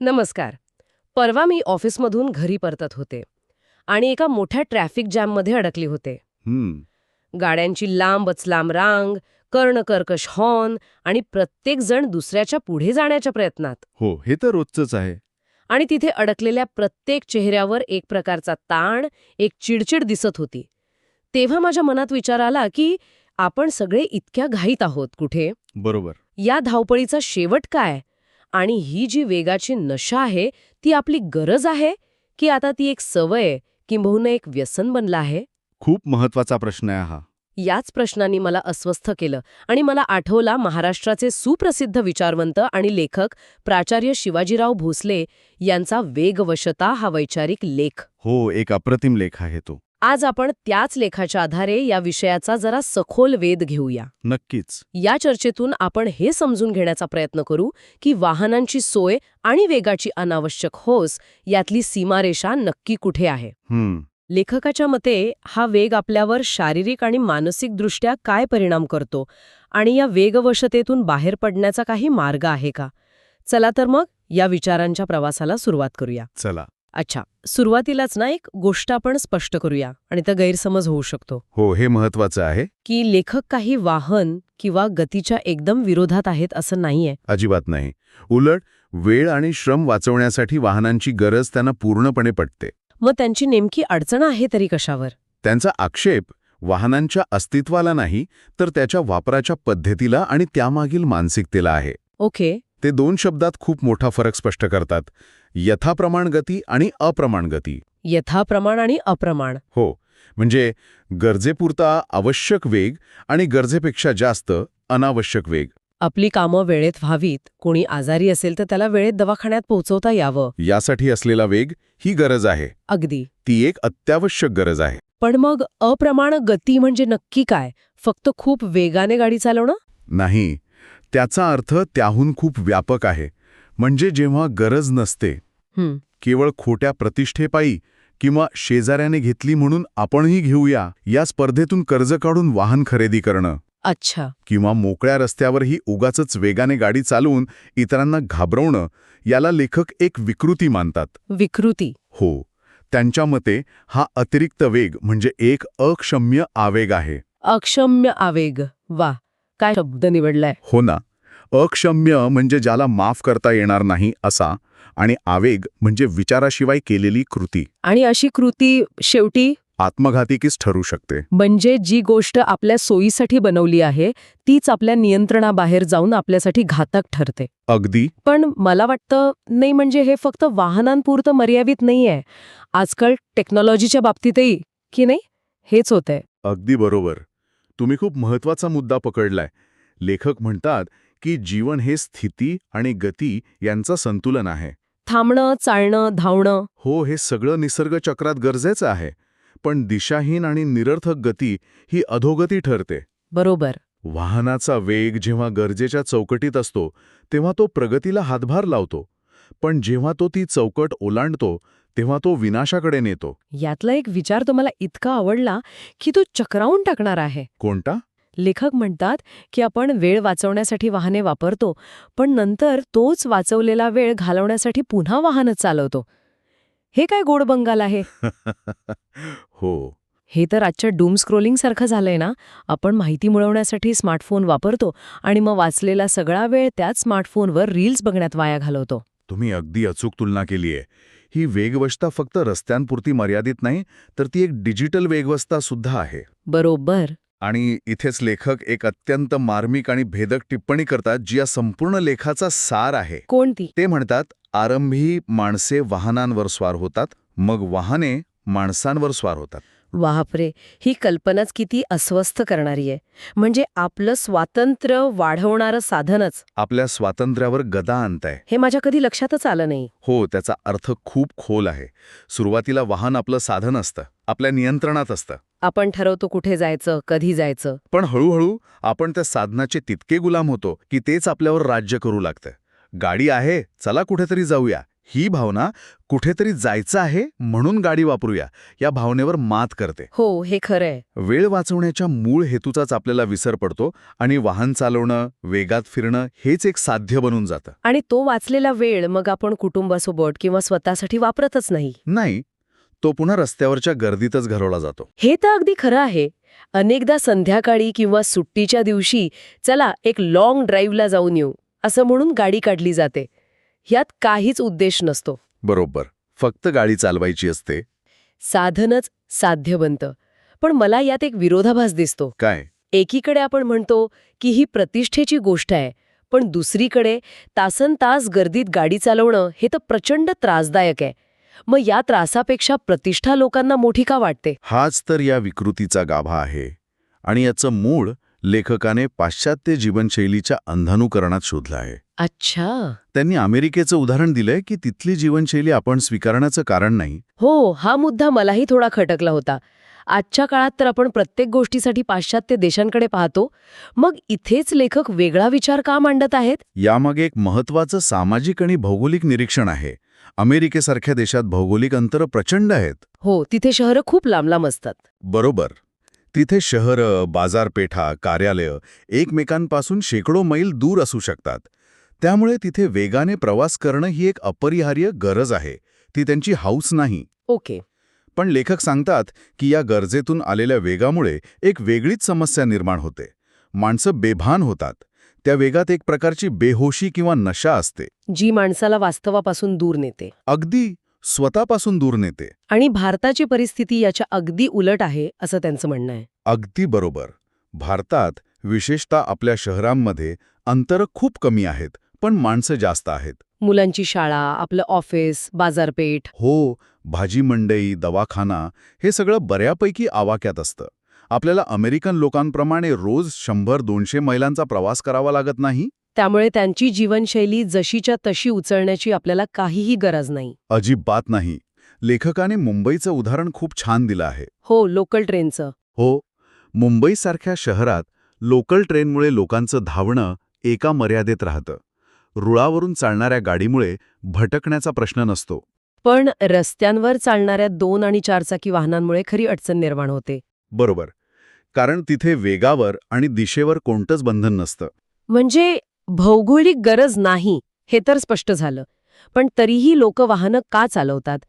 नमस्कार. परवा मी ऑफिसमधून घरी परतत होते आणि एका मोठ्या ट्रॅफिक जॅममध्ये अडकले होते. गाड्यांची लांबच लांब रांग, कर्णकर्कश हॉर्न आणि प्रत्येक जण दुसऱ्याच्या पुढे जाण्याच्या प्रयत्नात. हो, हे तर रोजचंच आहे. आणि तिथे अडकलेल्या प्रत्येक चेहऱ्यावर एक प्रकारचा ताण, एक चिडचिड दिसत होती. तेव्हा माझ्या मनात विचार आला की आपण सगळे इतक्या घाईत आहोत कुठे? बरोबर. या धावपळीचा शेवट काय? आणि ही जी वेगाची नशा आहे ती आपली गरज आहे की आता ती एक सवय किंबहुना एक व्यसन बनलं आहे? खूप महत्वाचा प्रश्न आहे हा. याच प्रश्नांनी मला अस्वस्थ केलं आणि मला आठवला महाराष्ट्राचे सुप्रसिद्ध विचारवंत आणि लेखक प्राचार्य शिवाजीराव भोसले यांचा वेगवशता हा वैचारिक लेख. हो, एक अप्रतिम लेख आहे तो. आज आपण त्याच लेखाच्या आधारे या विषयाचा जरा सखोल वेध घेऊया. नक्कीच. या चर्चेतून आपण हे समजून घेण्याचा प्रयत्न करू की वाहनांची सोय आणि वेगाची अनावश्यक होस यातली सीमारेषा नक्की कुठे आहे. लेखकाच्या मते हा वेग आपल्यावर शारीरिक आणि मानसिकदृष्ट्या काय परिणाम करतो आणि या वेगवशतेतून बाहेर पडण्याचा काही मार्ग आहे का? चला तर मग या विचारांच्या प्रवासाला सुरुवात करूया. चला. अच्छा, सुरुवातीलाच ना एक गोष्ट आपण स्पष्ट करूया आणि तर गैरसमज होऊ शकतो. हो, हे महत्वाचं आहे. की लेखक काही वाहन किंवा गतीच्या एकदम विरोधात आहेत असं नाहीये. अजिबात नाही. उलट वेळ आणि श्रम वाचवण्यासाठी वाहनांची गरज त्यांना पूर्णपणे पटते. मग त्यांची नेमकी अडचण आहे तरी कशावर? त्यांचा आक्षेप वाहनांच्या अस्तित्वाला नाही, तर त्याच्या वापराच्या पद्धतीला आणि त्यामागील मानसिकतेला आहे. ओके. ते दोन शब्दात खूप मोठा फरक स्पष्ट करतात. यथाप्रमाण गती आणि अप्रमाण गती. यथाप्रमाण आणि अप्रमाण. हो, म्हणजे गरजेपुरता आवश्यक वेग आणि गरजेपेक्षा जास्त अनावश्यक वेग. आपली कामं वेळेत व्हावीत, कोणी आजारी असेल तर त्याला वेळेत दवाखान्यात पोहोचवता यावं, यासाठी असलेला वेग ही गरज आहे. अगदी. ती एक अत्यावश्यक गरज आहे. पण मग अप्रमाण गती म्हणजे नक्की काय? फक्त खूप वेगाने गाडी चालवणं? नाही, त्याचा अर्थ त्याहून खूप व्यापक आहे. म्हणजे जेव्हा गरज नसते, केवळ खोट्या प्रतिष्ठेपायी किंवा शेजाऱ्याने घेतली म्हणून आपणही घेऊया या स्पर्धेतून कर्ज काढून वाहन खरेदी करणं. अच्छा. किंवा मोकळ्या रस्त्यावरही उगाचच वेगाने गाडी चालवून इतरांना घाबरवणं, याला लेखक एक विकृती मानतात. विकृती? हो. त्यांच्या मते हा अतिरिक्त वेग म्हणजे एक अक्षम्य आवेग आहे. अक्षम्य आवेग. वा, काय शब्द निवडलाय. हो ना. अक्षम्य म्हणजे ज्याला माफ करता येणार नाही असा, आणि आवेग म्हणजे विचाराशिवाय केलेली कृती. आणि अशी कृती शेवटी आत्मघातकीच ठरू शकते. म्हणजे जी गोष्ट आपल्या सोयीसाठी बनवली आहे तीच आपल्या नियंत्रणाबाहेर जाऊन आपल्यासाठी घातक ठरते. अगदी. पण मला वाटतं नाही, म्हणजे हे फक्त वाहनांपुरतं मर्यादित नाहीये. आजकाल टेक्नॉलॉजीच्या बाबतीतही की नाही हेच होतंय. अगदी बरोबर. तुम्ही खूप महत्वाचा मुद्दा पकडलाय. लेखक म्हणतात की जीवन हे स्थिती आणि गती यांचं संतुलन आहे. थांबणं, चालणं, धावणं. हो, हे सगळं निसर्ग चक्रात गरजेचं आहे. पण दिशाहीन आणि निरर्थक गती ही अधोगती ठरते. बरोबर. वाहनाचा वेग जेव्हा गरजेच्या चौकटीत असतो तेव्हा तो प्रगतीला हातभार लावतो, पण जेव्हा तो ती चौकट ओलांडतो तेव्हा तो विनाशाकडे नेतो. यातला एक विचार तो मला इतका आवडला की तो चक्रावून टाकणार आहे. कोणता? लेखक म्हणतात की आपण वेळ वाचवण्यासाठी वाहने वापरतो, पण नंतर तोच वाचवलेला वेळ घालवण्यासाठी पुन्हा वाहनं चालवतो. हे काय गोड बंगाल आहे. हो. हे तर आजच्या डूम स्क्रोलिंग सारखं झालंय ना. आपण माहिती मिळवण्यासाठी स्मार्टफोन वापरतो आणि मग वाचलेला सगळा वेळ त्याच स्मार्टफोनवर रील्स बघण्यात वाया घालवतो. तुम्ही अगदी अचूक तुलना केलीये. ही वेगवस्ता फक्त रस्त्यांपुरती मर्यादित नाही, तर ती एक डिजिटल वेगवस्ता सुद्धा आहे. बरोबर. आणि इथेच लेखक एक अत्यंत मार्मिक आणि भेदक टिप्पणी करतात, जी या संपूर्ण लेखाचा सार आहे. कोणती? ते म्हणतात, आरंभी माणसे वाहनांवर स्वार होतात, मग वाहने माणसांवर स्वार होतात. बापरे, ही कल्पनाच किती अस्वस्थ करणारी आहे. म्हणजे आपलं स्वातंत्र्य वाढवणारं साधनच आपल्या स्वातंत्र्यावर गदा आणताय. हे माझ्या कधी लक्षातच आलं नाही. हो, त्याचा अर्थ खूप खोल आहे. सुरुवातीला वाहन आपलं साधन असतं, आपल्या नियंत्रणात असतं. आपण ठरवतो कुठे जायचं, कधी जायचं. पण हळूहळू आपण त्या साधनाचे तितके गुलाम होतो की तेच आपल्यावर राज्य करू लागतं. गाडी आहे, चला कुठेतरी जाऊया, ही भावना कुठेतरी जायचं आहे म्हणून गाडी वापरूया या भावनेवर मात करते. हो, हे खरंय. वेळ वाचवण्याच्या मूळ हेतूचाच आपल्याला विसर पडतो आणि वाहन चालवणं, वेगात फिरणं हेच एक साध्य बनून जातं. आणि तो वाचलेला वेळ मग आपण कुटुंबासोबत किंवा स्वतःसाठी वापरतच नाही. तो पुन्हा रस्त्यावरच्या गर्दीतच घालवला जातो. हे तर अगदी खरं आहे. अनेकदा संध्याकाळी किंवा सुट्टीच्या दिवशी चला एक लॉंग ड्राईव्हला जाऊन येऊ असं म्हणून गाडी काढली जाते. ह्यात काहीच उद्देश नसतो. बरोबर, फक्त गाडी चालवायची असते. साधनच साध्य बनतं. पण मला यात एक विरोधाभास दिसतो. काय? एकीकडे आपण म्हणतो की ही प्रतिष्ठेची गोष्ट आहे, पण दुसरीकडे तासनतास गर्दीत गाडी चालवणं हे तर प्रचंड त्रासदायक आहे. मग या त्रासापेक्षा प्रतिष्ठा लोकांना मोठी का वाटते? हाच तर या विकृतीचा गाभा आहे. आणि याचं मूळ लेखकाने पाश्चात्य जीवनशैलीच्या अंधानुकरणात शोधलं आहे. अच्छा. त्यांनी अमेरिकेचं उदाहरण दिलंय की तिथली जीवनशैली आपण स्वीकारण्याचं कारण नाही. हो, हा मुद्दा मलाही थोडा खटकला होता. आजच्या काळात तर आपण प्रत्येक गोष्टीसाठी पाश्चात्य देशांकडे पाहतो. मग इथेच लेखक वेगळा विचार का मांडत आहेत? यामागे एक महत्त्वाचं सामाजिक आणि भौगोलिक निरीक्षण आहे. अमेरिकेसारख्या देशात भौगोलिक अंतरं प्रचंड आहेत. हो, तिथे शहरं खूप लांब असतात. बरोबर. तिथे शहरं, बाजारपेठा, कार्यालयं एकमेकांपासून शेकडो मैल दूर असू शकतात. त्यामुळे तिथे वेगाने प्रवास करणं ही एक अपरिहार्य गरज आहे. ती त्यांची हौस नाही. ओके. पण लेखक सांगतात की या गरजेतून आलेल्या वेगामुळे एक वेगळीच समस्या निर्माण होते. माणसं बेभान होतात. त्या वेगात एक प्रकारची बेहोशी किंवा नशा असते, जी माणसाला वास्तवापासून दूर नेते. अगदी स्वतःपासून दूर नेते. आणि भारताची परिस्थिती याच्या अगदी उलट आहे असं त्यांचं म्हणणं आहे. अगदी बरोबर. भारतात विशेषतः आपल्या शहरांमध्ये अंतरं खूप कमी आहेत, पण माणसं जास्त आहेत. मुलांची शाळा, आपलं ऑफिस, बाजारपेठ. हो, भाजी मंडई, दवाखाना हे सगळं बऱ्यापैकी आवाक्यात असतं. आपल्याला अमेरिकन लोकांप्रमाणे रोज 100-200 मैलांचा प्रवास करावा लागत नाही. त्यामुळे त्यांची जीवनशैली जशीच्या तशी उचलण्याची आपल्याला काहीही गरज नाही. अजिबात नाही. लेखकाने मुंबईचं उदाहरण खूप छान दिलं आहे. हो, लोकल ट्रेनचं. हो, मुंबईसारख्या शहरात लोकल ट्रेनमुळे लोकांचं धावणं एका मर्यादेत राहतं. रुळावरून चालणाऱ्या गाडीमुळे भटकण्याचा प्रश्न नसतो. पण रस्त्यांवर चालणाऱ्या 2 आणि 4 चाकी वाहनांमुळे खरी अडचण निर्माण होते. बरोबर. कारण तिथे वेगावर आणि दिशेवर कोणतंच बंधन नसतं. म्हणजे भौगोलिक गरज नाही हे तर स्पष्ट झालं. पण तरीही लोक वाहनं का चालवतात?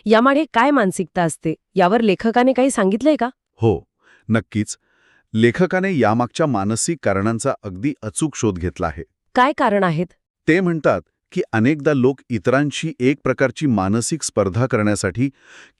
यामागे काय मानसिकता असते यावर लेखकाने काही सांगितलंय का? हो, नक्कीच. लेखकाने यामागच्या मानसिक कारणांचा अगदी अचूक शोध घेतला आहे. काय कारण आहेत? ते म्हणतात की अनेकदा लोक इतरांशी एक प्रकारची मानसिक स्पर्धा करण्यासाठी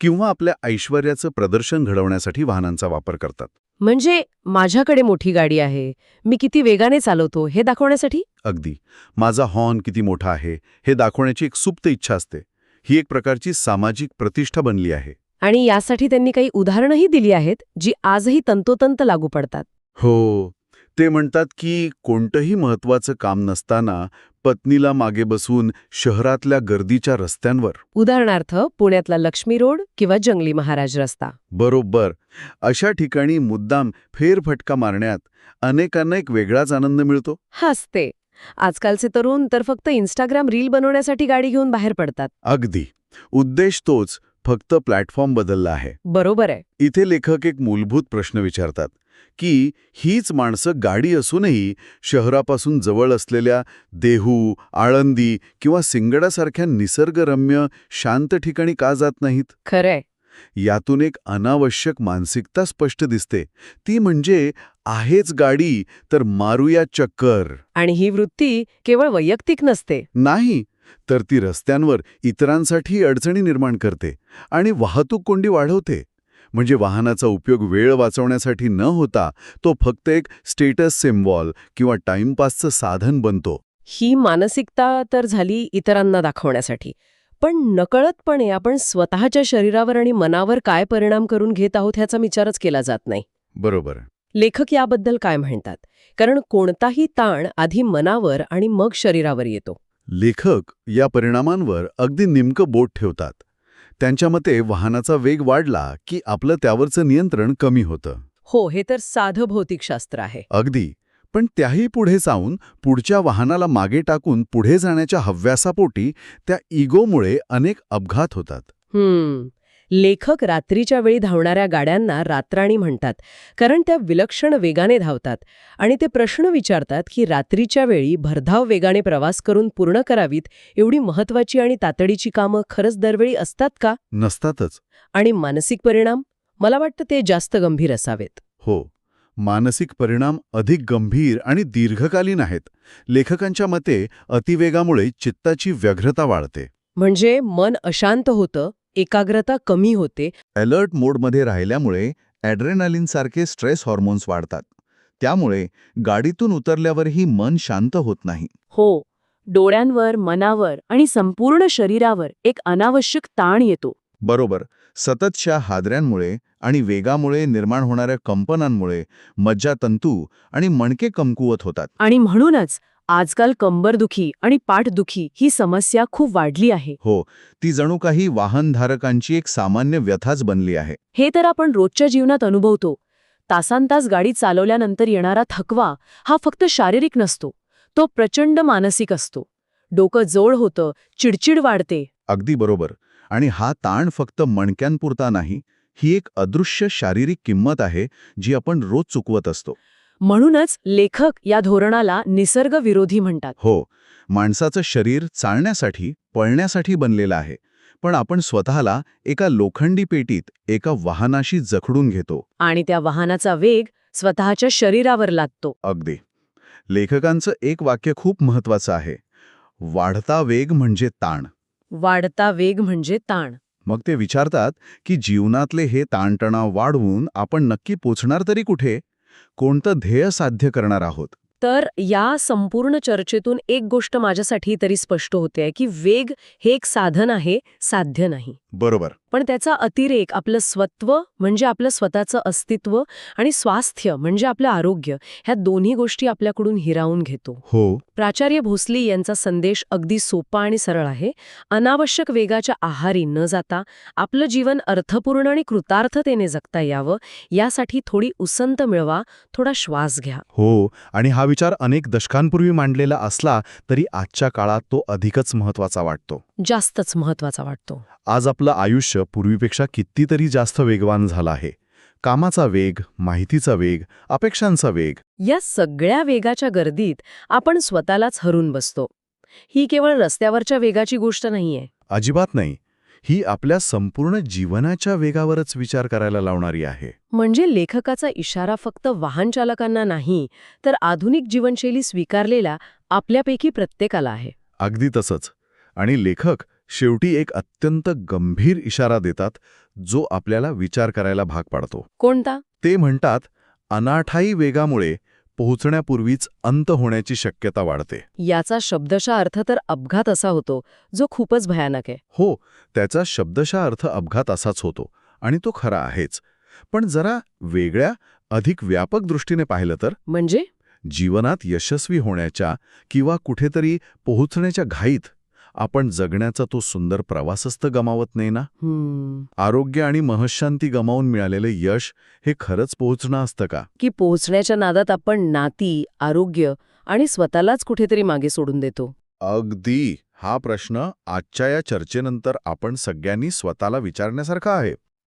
किंवा आपल्या ऐश्वर्याचं प्रदर्शन घडवण्यासाठी वाहनांचा वापर करतात. म्हणजे माझ्याकडे मोठी गाडी आहे, मी किती वेगाने चालवतो हे दाखवण्यासाठी? अगदी. माझा हॉर्न किती मोठा आहे हे दाखवण्याची एक सुप्त इच्छा असते. ही एक प्रकारची सामाजिक प्रतिष्ठा बनली आहे. आणि यासाठी त्यांनी काही उदाहरणंही दिली आहेत जी आजही तंतोतंत लागू पडतात. हो, ते म्हणतात की कोणतंही महत्त्वाचं काम नसताना पत्नीला मागे बसवून शहरातल्या गर्दीच्या रस्त्यांवर, उदाहरणार्थ पुण्यातला लक्ष्मी रोड किंवा जंगली महाराज रस्ता. बरोबर, अशा ठिकाणी मुद्दाम फेरफटका मारण्यात अनेकांना एक वेगळाच आनंद मिळतो. हसते. आजकालचे तरुण तर फक्त इंस्टाग्राम रील बनवण्यासाठी गाडी घेऊन बाहेर पडतात. अगदी. उद्देश तोच, फक्त प्लॅटफॉर्म बदलला आहे. बरोबर आहे. इथे लेखक एक मूलभूत प्रश्न विचारतात की हीच माणसं गाडी असूनही शहरापासून जवळ असलेल्या देहू, आळंदी किंवा सिंगडासारख्या निसर्गरम्य शांत ठिकाणी का जात नाहीत? खरंय. यातून एक अनावश्यक मानसिकता स्पष्ट दिसते. ती म्हणजे आहेच गाडी तर मारूया चक्कर. आणि ही वृत्ती केवळ वैयक्तिक नसते. नाही, तर ती रस्त्यांवर इतरांसाठी अडचणी निर्माण करते आणि वाहतूक कोंडी वाढवते. म्हणजे वाहनाचा उपयोग वेळ वाचवण्यासाठी न होता तो फक्त एक स्टेटस सिम्बॉल किंवा टाइमपासचं साधन बनतो. ही मानसिकता तर झाली इतरांना दाखवण्यासाठी. पण नकळतपणे आपण स्वतःच्या शरीरावर आणि मनावर काय परिणाम करून घेत आहोत ह्याचा विचारच केला जात नाही. बरोबर. लेखक याबद्दल काय म्हणतात? कारण कोणताही ताण आधी मनावर आणि मग शरीरावर येतो. लेखक या परिणामांवर अगदी नेमकं बोट ठेवतात. त्यांच्या मते वाहनाचा वेग वाढला की आपलं त्यावरचं नियंत्रण कमी होतं. हो, हे तर साधं भौतिकशास्त्र आहे. अगदी. पण त्याही पुढे जाऊन पुढच्या वाहनाला मागे टाकून पुढे जाण्याच्या हव्यासापोटी त्या इगोमुळे अनेक अपघात होतात. लेखक रात्रीच्या वेळी धावणाऱ्या गाड्यांना रातराणी म्हणतात, कारण त्या विलक्षण वेगाने धावतात आणि ते प्रश्न विचारतात की रात्रीच्या वेळी भरधाव वेगाने प्रवास करून पूर्ण करावीत एवढी महत्वाची आणि तातडीची कामं खरंच दरवेळी असतात का? नसतातच. आणि मानसिक परिणाम? मला वाटतं ते जास्त गंभीर असावेत. हो, मानसिक परिणाम अधिक गंभीर आणि दीर्घकालीन आहेत. लेखकांच्या मते अतिवेगामुळे चित्ताची व्यग्रता वाढते. म्हणजे मन अशांत होतं, एकाग्रता कमी होते. अलर्ट मोडमध्ये राहिल्यामुळे ॲड्रेनालिनसारखे स्ट्रेस हॉर्मोन्स वाढतात. त्यामुळे गाडीतून उतरल्यावरही मन शांत होत नाही. हो, डोळ्यांवर, मनावर आणि संपूर्ण शरीरावर एक अनावश्यक ताण येतो. बरोबर, सततच्या हादऱ्यांमुळे आणि वेगामुळे निर्माण होणाऱ्या कंपनांमुळे मज्जातंतू आणि मणके कमकुवत होतात. आणि म्हणूनच आजकाल कंबरदुखी आणि पाठदुखी ही समस्या खूप वाढली आहे. हो, ती जणू काही वाहनधारकांची एक सामान्य व्यथाच बनली आहे. हे तर आपण रोजच्या जीवनात अनुभवतो. तासांतास गाडी चालवल्यानंतर येणारा थकवा हा फक्त शारीरिक नसतो, तो प्रचंड मानसिक असतो. डोकं जड होतं, चिडचिड वाढते. अगदी बरोबर. आणि हा ताण फक्त मणक्यांपुरता नाही, ही एक अदृश्य शारीरिक किंमत आहे जी आपण रोज चुकवत असतो. म्हणूनच लेखक या धोरणाला निसर्गविरोधी म्हणतात. हो, माणसाचं शरीर चालण्यासाठी, पळण्यासाठी बनलेलं आहे, पण आपण स्वतःला एका लोखंडी पेटीत एका वाहनाशी जखडून घेतो. आणि त्या वाहनाचा वेग स्वतःच्या शरीरावर लादतो. अगदी. लेखकांचं एक वाक्य खूप महत्वाचं आहे. वाढता वेग म्हणजे ताण. वाढता वेग म्हणजे ताण. मग ते विचारतात की जीवनातले हे ताणतणाव वाढवून आपण नक्की पोचणार तरी कुठे? कोणतं ध्येय साध्य करणार आहोत? तर या संपूर्ण चर्चेतून एक गोष्ट माझ्यासाठी तरी स्पष्ट होते की वेग हे एक साधन आहे, साध्य नाही. बरोबर. पण त्याचा अतिरेक आपलं स्वत्व म्हणजे आपलं स्वतःचं अस्तित्व आणि स्वास्थ्य म्हणजे आपलं आरोग्य ह्या दोन्ही गोष्टी आपल्याकडून हिरावून घेतो. हो. प्राचार्य भोसले यांचा संदेश अगदी सोपा आणि सरळ आहे. अनावश्यक वेगाच्या आहारी न जाता आपलं जीवन अर्थपूर्ण आणि कृतार्थतेने जगता यावं यासाठी थोडी उसंत मिळवा, थोडा श्वास घ्या. हो, आणि हा विचार अनेक दशकांपूर्वी मांडलेला असला तरी आजच्या काळात तो अधिकच महत्वाचा वाटतो. जास्तच महत्वाचा वाटतो. आज आपलं आयुष्य पूर्वीपेक्षा कितीतरी जास्त वेगवान झालं आहे. कामाचा वेग, माहितीचा वेग, अपेक्षांचा वेग. या सगळ्या वेगाच्या गर्दीत आपण स्वतःलाच हरून बसतो. ही केवळ रस्त्यावरच्या वेगाची गोष्ट नाहीये. अजिबात नाही. ही आपल्या संपूर्ण जीवनाच्या वेगावरच विचार करायला लावणारी आहे. म्हणजे लेखकाचा इशारा फक्त वाहन चालकांना नाही, तर आधुनिक जीवनशैली स्वीकारलेल्या आपल्यापैकी प्रत्येकाला आहे. अगदी तसंच. आणि लेखक शेवटी एक अत्यंत गंभीर इशारा देतात, जो आपल्याला विचार करायला भाग पाडतो. कोणता? ते म्हणतात, अनाठायी वेगामुळे पोहोचण्यापूर्वीच अंत होण्याची शक्यता वाढते. याचा शब्दशः अर्थ तर अपघात असा होतो, जो खूपच भयानक आहे. हो, त्याचा शब्दशः अर्थ अपघात असाच होतो आणि तो खरा आहेच. पण जरा वेगळ्या, अधिक व्यापक दृष्टीने पाहिलं तर, म्हणजे जीवनात यशस्वी होण्याच्या किंवा कुठेतरी पोहोचण्याच्या घाईत आपण जगण्याचा तो सुंदर प्रवासच तर गमावत नाही ना. आरोग्य आणि मनःशांती गमावून मिळालेलं यश हे खरंच पोहोचणं असतं का? की पोहोचण्याच्या नादात आपण नाती, आरोग्य आणि स्वतःलाच कुठेतरी मागे सोडून देतो. अगदी. हा प्रश्न आजच्या या चर्चेनंतर आपण सगळ्यांनी स्वतःला विचारण्यासारखा आहे.